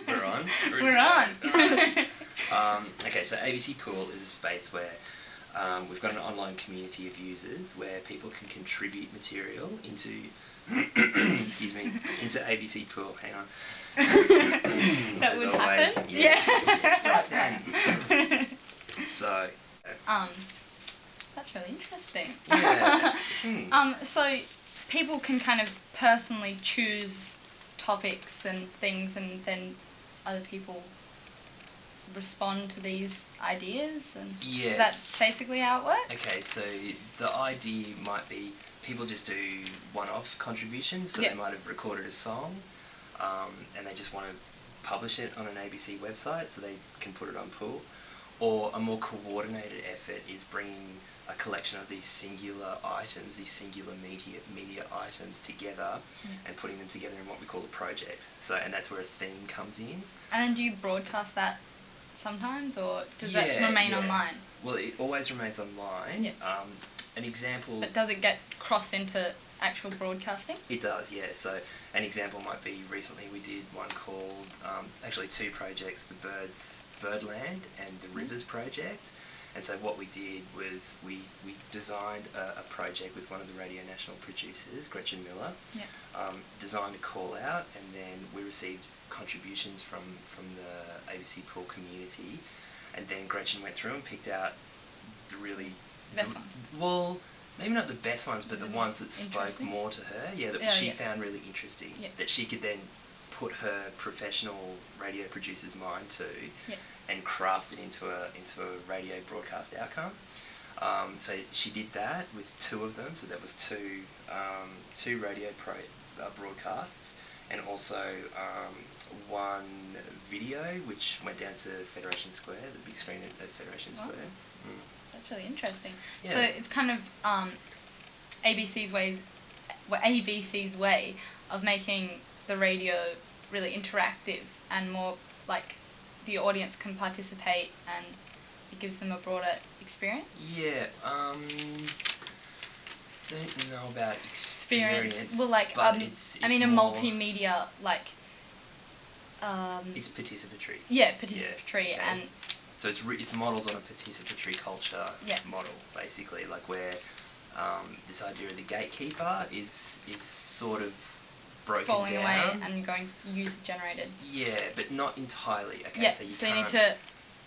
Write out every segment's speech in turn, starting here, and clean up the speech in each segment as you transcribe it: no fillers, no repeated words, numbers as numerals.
We're on. We're on. Okay, so ABC Pool is a space where we've got an online community of users where people can contribute material into excuse me, into ABC Pool. Hang on. That would happen. Yes, right then. So. That's really interesting. Yeah. So people can kind of personally choose topics and things, and then other people respond to these ideas, and yes. Is that basically how it works? Okay, so the idea might be people just do one-off contributions, so yep. they might have recorded a song, and they just want to publish it on an ABC website so they can put it on Pool. Or a more coordinated effort is bringing a collection of these singular items, these singular media items together, and putting them together in what we call a project. So, and that's where a theme comes in. And then do you broadcast that sometimes, or does that remain online? Well, it always remains online. Yeah. An example... But does it get crossed into actual broadcasting? It does, yeah. So an example might be recently we did one called, actually two projects, the Birdland and the Rivers project. And so what we did was we designed a project with one of the Radio National producers, Gretchen Miller, designed a call out, and then we received contributions from the ABC Pool community, and then Gretchen went through and picked out the really... Best ones. Well, maybe not the best ones, but the ones that spoke more to her, that she found really interesting, that she could then put her professional radio producer's mind to, and craft it into a radio broadcast outcome. So she did that with two of them. So that was two radio broadcasts, and also one video which went down to Federation Square, the big screen at Federation Square. That's really interesting. Yeah. So it's kind of ABC's way of making the radio really interactive and more like the audience can participate, and it gives them a broader experience. Yeah. Don't know about experience. Well, like it's I mean, a multimedia like. It's participatory. Yeah, participatory, okay. and. So it's modelled on a participatory culture model, basically, like where this idea of the gatekeeper is sort of broken falling down. away and going user generated. Yeah, but not entirely. Okay, yeah, so you need to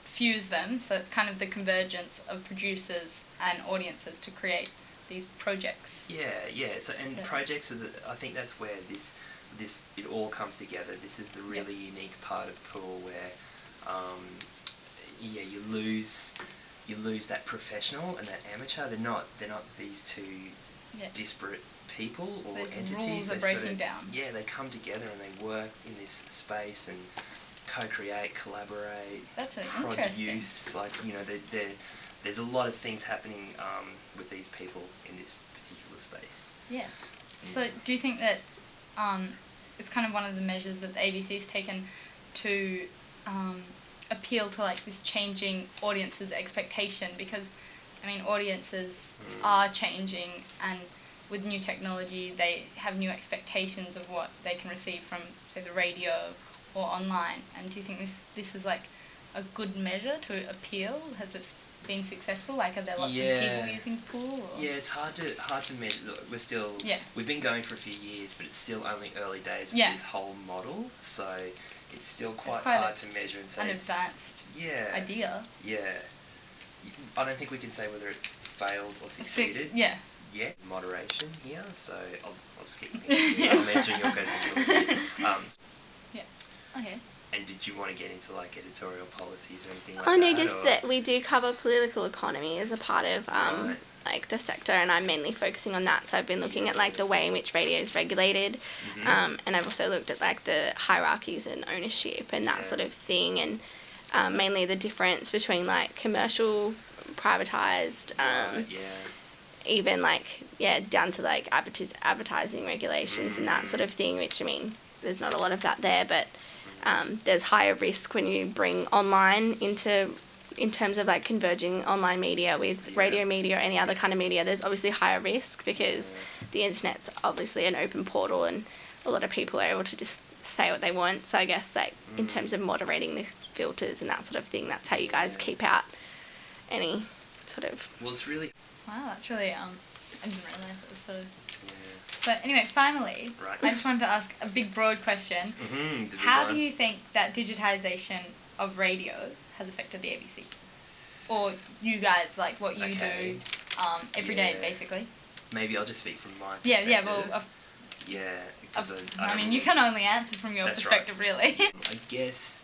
fuse them. So it's kind of the convergence of producers and audiences to create these projects. Yeah. So projects are I think that's where this it all comes together. This is the really unique part of Pool where. You lose that professional and that amateur. They're not these two disparate people or entities. Rules are breaking down. Yeah, they come together and they work in this space and co-create, collaborate. That's really produce. interesting. Like there's a lot of things happening with these people in this particular space. Yeah. So do you think that it's kind of one of the measures that the ABC's taken to appeal to like this changing audience's expectation? Because I mean, audiences are changing, and with new technology they have new expectations of what they can receive from, say, the radio or online. And do you think this is like a good measure to appeal? Has it been successful? Like, are there lots of people using Pool? Or? Yeah, it's hard to measure. Look, we've been going for a few years, but it's still only early days with this whole model, so it's still quite hard to measure and say an advanced idea. Yeah. I don't think we can say whether it's failed or succeeded. Yeah. Moderation here, so I'll just keep I'm answering your question. Okay. And did you want to get into like editorial policies or anything like that? Oh no, just that we do cover political economy as a part of like the sector, and I'm mainly focusing on that. So I've been looking at like the way in which radio is regulated, and I've also looked at like the hierarchies and ownership and that sort of thing, and mainly the difference between like commercial, privatized, even like down to like advertising regulations and that sort of thing. Which I mean, there's not a lot of that there, but there's higher risk when you bring online in terms of like converging online media with radio media or any other kind of media. There's obviously higher risk because the internet's obviously an open portal, and a lot of people are able to just say what they want. So I guess like in terms of moderating the filters and that sort of thing, that's how you guys keep out any sort of... Well, it's really... Wow, that's really, I didn't realise it was so... Yeah. So anyway, finally, right. I just wanted to ask a big broad question. How do you think that digitisation of radio has affected the ABC? Or you guys, like what you do every day, basically? Maybe I'll just speak from my perspective. Yeah, well... because I mean, you can only answer from your perspective, really. I guess